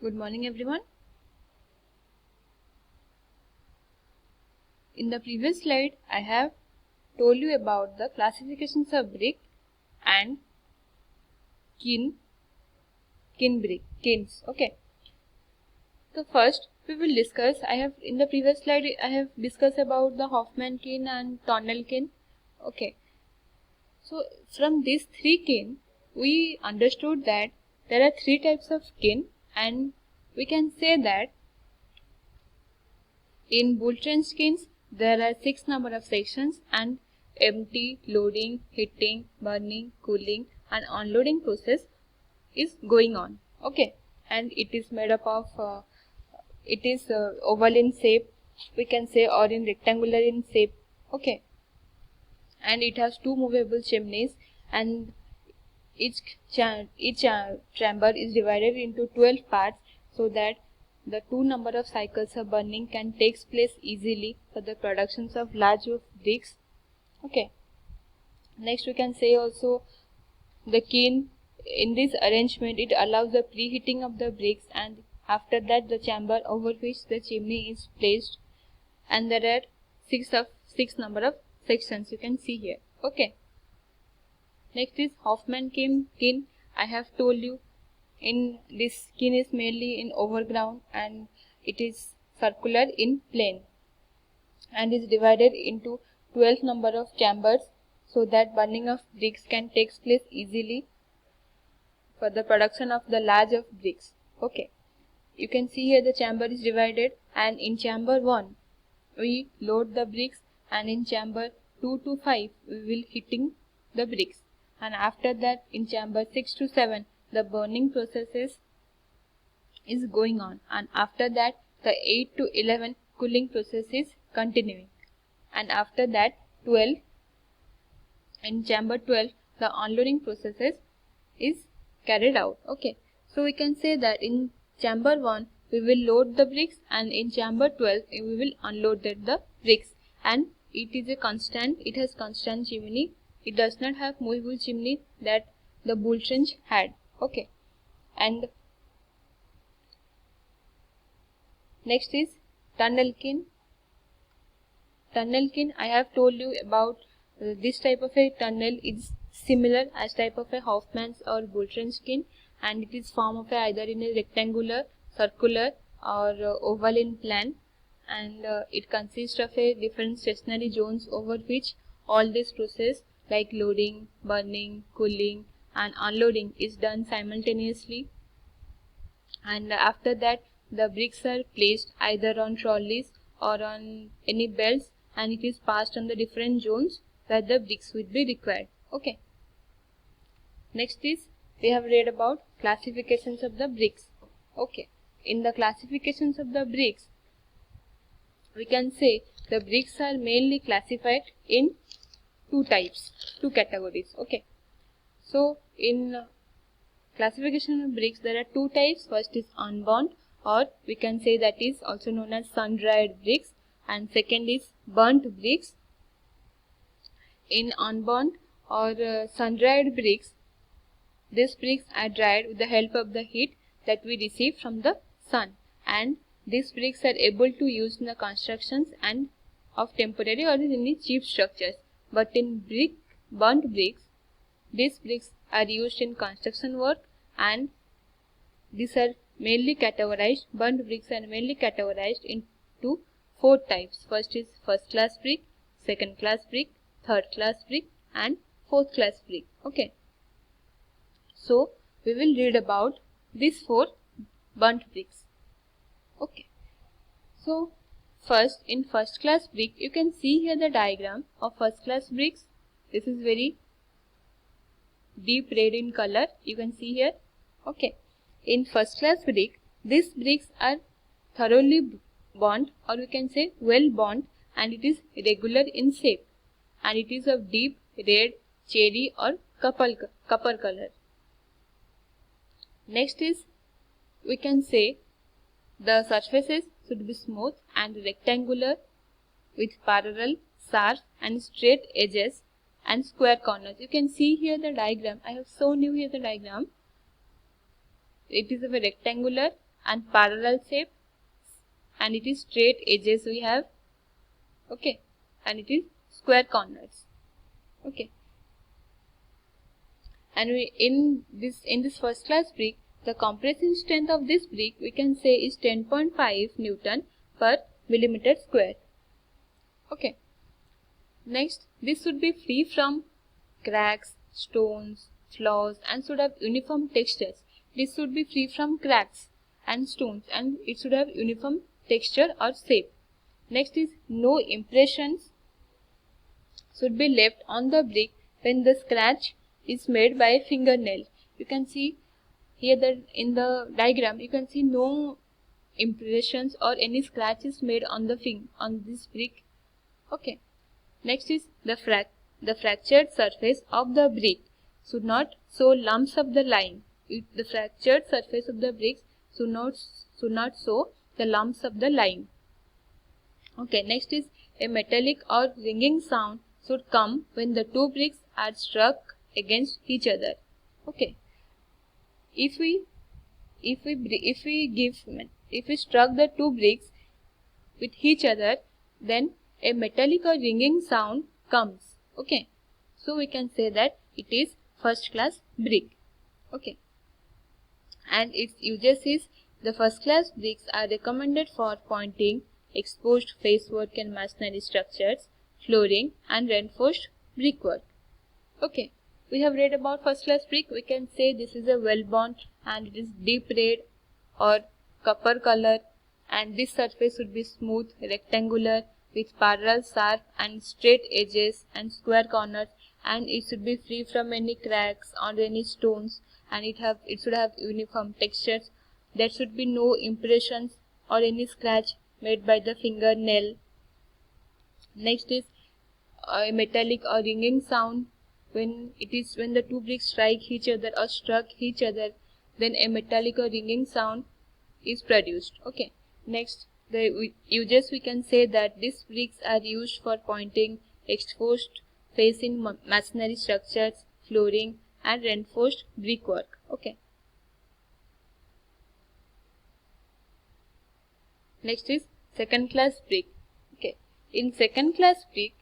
Good morning everyone. In the previous slide, I have told you about the classifications of brick and kilns. Okay. So first we will discuss. In the previous slide I have discussed about the Hofmann kiln and Tornel kiln. Okay. So from these three kilns, we understood that there are three types of kiln, and we can say that in Bultran's kilns, there are 6 number of sections, and empty, loading, heating, burning, cooling and unloading process is going on. Okay, and it is made up of oval in shape, we can say, or in rectangular in shape. Okay, and it has two movable chimneys, and each chamber is divided into 12 parts so that the two number of cycles of burning can take place easily for the productions of large bricks. Okay. Next we can say also the kiln. In this arrangement, it allows the preheating of the bricks, and after that the chamber over which the chimney is placed, and there are six number of sections you can see here. Okay. Next is Hofmann kiln. I have told you, in this kiln is mainly in overground and it is circular in plane and is divided into 12 number of chambers so that burning of bricks can take place easily for the production of the large of bricks. Okay, you can see here the chamber is divided, and in chamber 1 we load the bricks, and in chamber 2 to 5 we will heating the bricks, and after that in chamber 6 to 7 the burning processes is going on, and after that the 8 to 11 cooling process is continuing, and after that 12 in chamber 12 the unloading processes is carried out. Okay, so we can say that in chamber 1 we will load the bricks, and in chamber 12 we will unload the bricks, and it is a constant, it has constant chimney, it does not have movable chimney that the Bultran's had. Okay, and next is tunnel kiln. Tunnel kiln, I have told you about this type of a tunnel is similar as type of a Hofmann's or Bultran's kiln, and it is form of either in a rectangular, circular or oval in plan, and it consists of a different stationary zones over which all this process like loading, burning, cooling and unloading is done simultaneously, and after that the bricks are placed either on trolleys or on any belts, and it is passed on the different zones that the bricks would be required. Okay. Next is we have read about classifications of the bricks. Okay. In the classifications of the bricks, we can say the bricks are mainly classified in two types, two categories. Okay. So in classification of bricks there are two types. First is unburnt, or we can say that is also known as sun-dried bricks, and second is burnt bricks. In unburnt or sun-dried bricks, these bricks are dried with the help of the heat that we receive from the sun, and these bricks are able to use in the constructions and of temporary or any cheap structures. But in burnt bricks, these bricks are used in construction work, and these are mainly categorized. Burnt bricks are mainly categorized into four types. First is first class brick, second class brick, third class brick and fourth class brick. Okay. So we will read about these four burnt bricks. Okay. So first, in first class brick, you can see here the diagram of first class bricks. This is very deep red in color, you can see here. Okay. In first class brick, these bricks are thoroughly burnt, or we can say well burnt, and it is regular in shape, and it is of deep red, cherry or copper color. Next is, we can say the surfaces should be smooth and rectangular with parallel, sharp and straight edges and square corners. You can see here the diagram. I have shown you here the diagram. It is of a rectangular and parallel shape, and it is straight edges we have, okay, and it is square corners, okay. And in this first class brick, the compressive strength of this brick we can say is 10.5 Newton per millimeter square, okay. Next, this should be free from cracks, stones, flaws, and should have uniform textures. This should be free from cracks and stones, and it should have uniform texture or shape. Next is no impressions should be left on the brick when the scratch is made by a fingernail. You can see here that in the diagram you can see no impressions or any scratches made on this brick, okay. Next is the fractured surface of the brick should not show lumps of the line. The fractured surface of the bricks should not show the lumps of the line. Okay, next is a metallic or ringing sound should come when the two bricks are struck against each other. Okay, if we struck the two bricks with each other, then a metallic or ringing sound comes, okay. So we can say that it is first class brick, okay. And its uses is the first class bricks are recommended for pointing, exposed facework and masonry structures, flooring and reinforced brickwork, okay. We have read about first class brick. We can say this is a well bond and it is deep red or copper color, and this surface should be smooth, rectangular with parallel, sharp and straight edges and square corners, and it should be free from any cracks or any stones, and it should have uniform textures. There should be no impressions or any scratch made by the fingernail. Next is a metallic or ringing sound when the two bricks strike each other or struck each other, then a metallic or ringing sound is produced, okay. Next, the uses we can say that these bricks are used for pointing, exposed face in masonry structures, flooring and reinforced brickwork, okay. Next is second class brick, okay. In second class brick,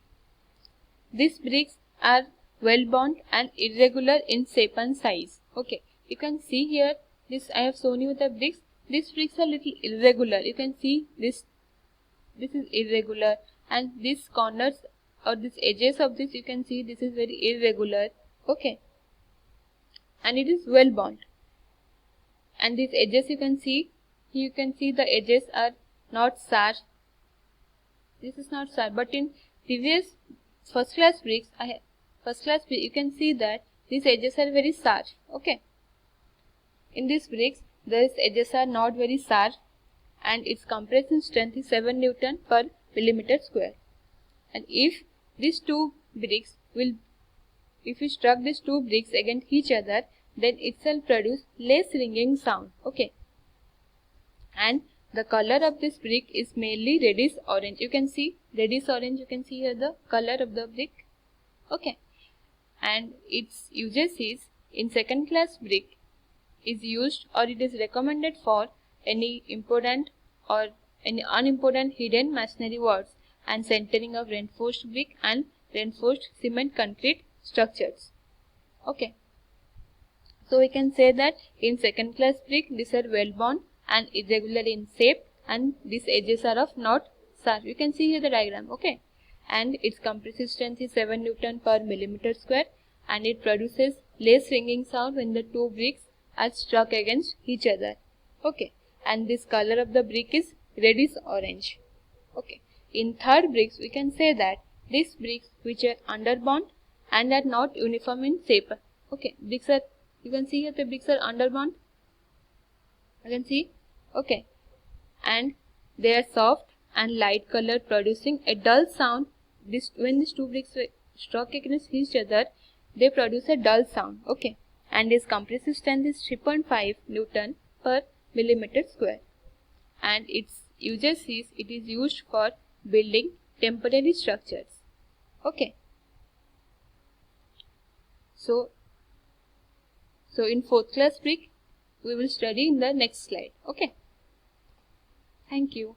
these bricks are well bound and irregular in shape and size, okay. You can see here, this I have shown you the bricks. These bricks are little irregular. You can see this is irregular, and these corners or these edges of this you can see this is very irregular, okay. And it is well bound, and these edges you can see the edges are not sharp. This is not sharp, but in previous first class bricks you can see that these edges are very sharp, okay. In these bricks these edges are not very sharp, and its compression strength is 7 Newton per millimeter square. And if we struck these two bricks against each other, then it shall produce less ringing sound, okay. And the color of this brick is mainly reddish orange. You can see reddish orange. You can see here the color of the brick, okay. And its uses is in second class brick is used or it is recommended for any important or any unimportant hidden masonry works and centering of reinforced brick and reinforced cement concrete structures, okay. So we can say that in second class brick these are well bound and irregular in shape, and these edges are of not sharp. You can see here the diagram, okay. And its compressive strength is 7 Newton per millimeter square, and it produces less ringing sound when the two bricks are struck against each other, okay. And this color of the brick is reddish orange, okay. In third bricks we can say that these bricks which are underbound and are not uniform in shape, okay. Bricks are, you can see here the bricks are underbound, you can see, okay. And they are soft and light color, producing a dull sound. When these two bricks struck against each other, they produce a dull sound, okay. And its compressive strength is 3.5 Newton per millimeter square. And its uses is it is used for building temporary structures, okay. So in fourth class brick we will study in the next slide, okay. Thank you.